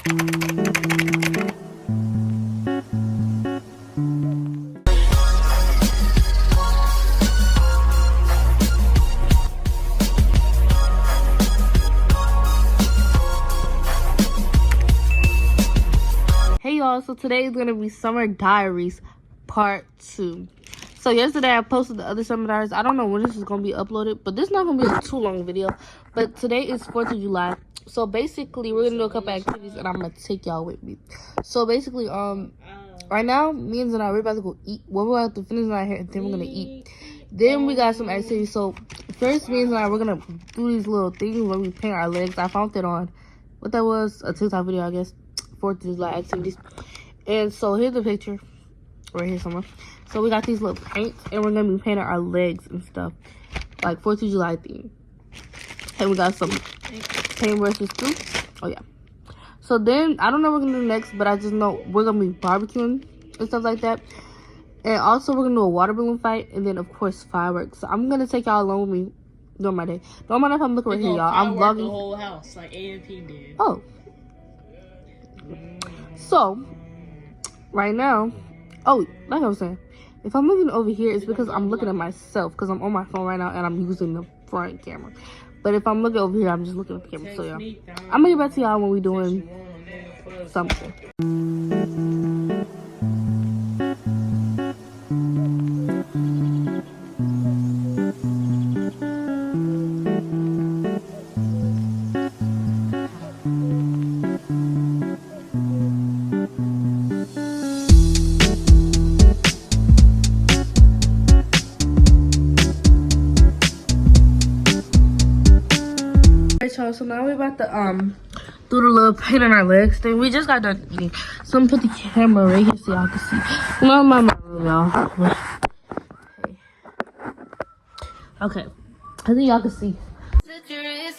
Hey y'all, so today is gonna be summer diaries part 2. So yesterday I posted the other summer diaries. I don't know when this is gonna be uploaded, but this is not gonna be a too long video. But today is 4th of July. So basically we're gonna do a couple activities and I'm gonna take y'all with me. So basically right now me and Zana, we're about to go eat. Well, we're about to finish our hair and then we're gonna eat. Then we got some activities. So first me and Zana, we're gonna do these little things where we paint our legs. I found it on what that was, a TikTok video, I guess. 4th of July activities. And so here's the picture right here somewhere. So we got these little paints and we're gonna be painting our legs and stuff, like 4th of July theme. And we got some paint brushes too. Oh yeah. So then I don't know what we're gonna do next, but I just know we're gonna be barbecuing and stuff like that. And also we're gonna do a water balloon fight, and then of course fireworks. So I'm gonna take y'all along with me during my day. Don't mind if I'm looking right here, y'all. I'm vlogging the whole house like A&P did. Oh. So, right now, oh, like I was saying, if I'm looking over here, it's because I'm looking at myself, because I'm on my phone right now, and I'm using the front camera. But if I'm looking over here, I'm just looking at the camera, so yeah. I'm going to get back to y'all when we're doing something. So now we're about to do the little paint on our legs thing. We just got done eating, so I'm gonna put the camera right here so y'all can see. No, my room, y'all. Okay, I think y'all can see.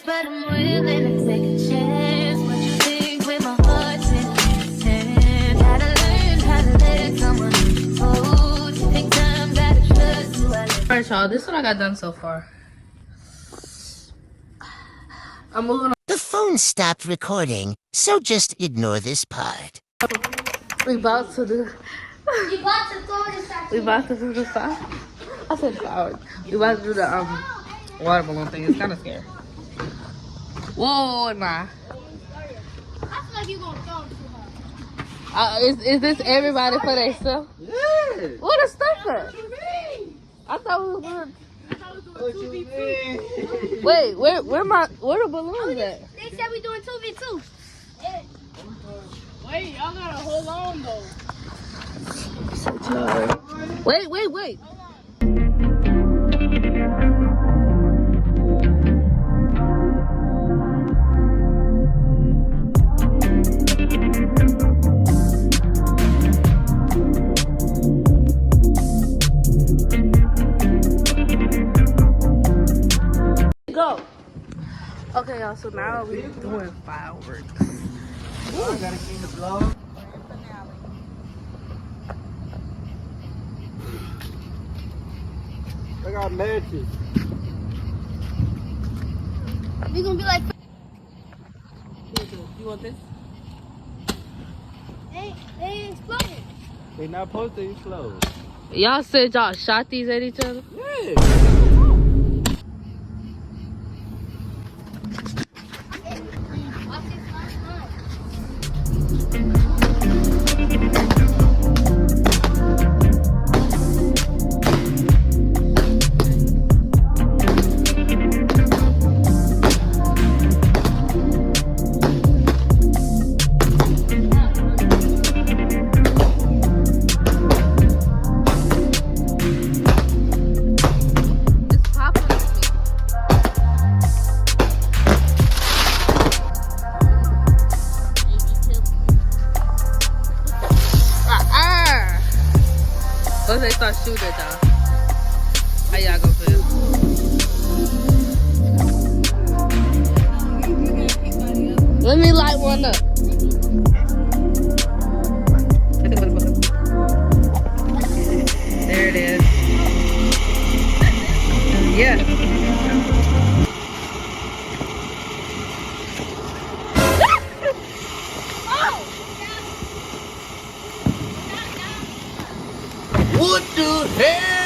But I'm willing to take a chance. What you think with my heart in hand? Gotta learn how to let someone hold you. Think time, gotta trust you. Alright, y'all, this is what I got done so far. I'm moving on. The phone stopped recording, so just ignore this part. We about to do. You about to throw this at We about to do the fire. I said fire. We about to do the water balloon thing. It's kind of scary. Whoa, nah. I feel like you're gonna throw it too hard. Is this everybody for themselves? Yeah. What the stuff at? What you mean? I thought we was doing. What you mean? Wait, where the balloons at? They said we doing 2v2. Yeah. Wait, y'all gotta hold on though. Wait. Go. Okay, y'all, so now we're doing fireworks. I gotta keep the vlog. I got matches. We gonna be like. You want this? They exploded. They not supposed to explode. Y'all said y'all shot these at each other? Yeah. Once they start shooting at y'all, how y'all gonna feel? Let me light one up. There it is. Yeah. What the hell?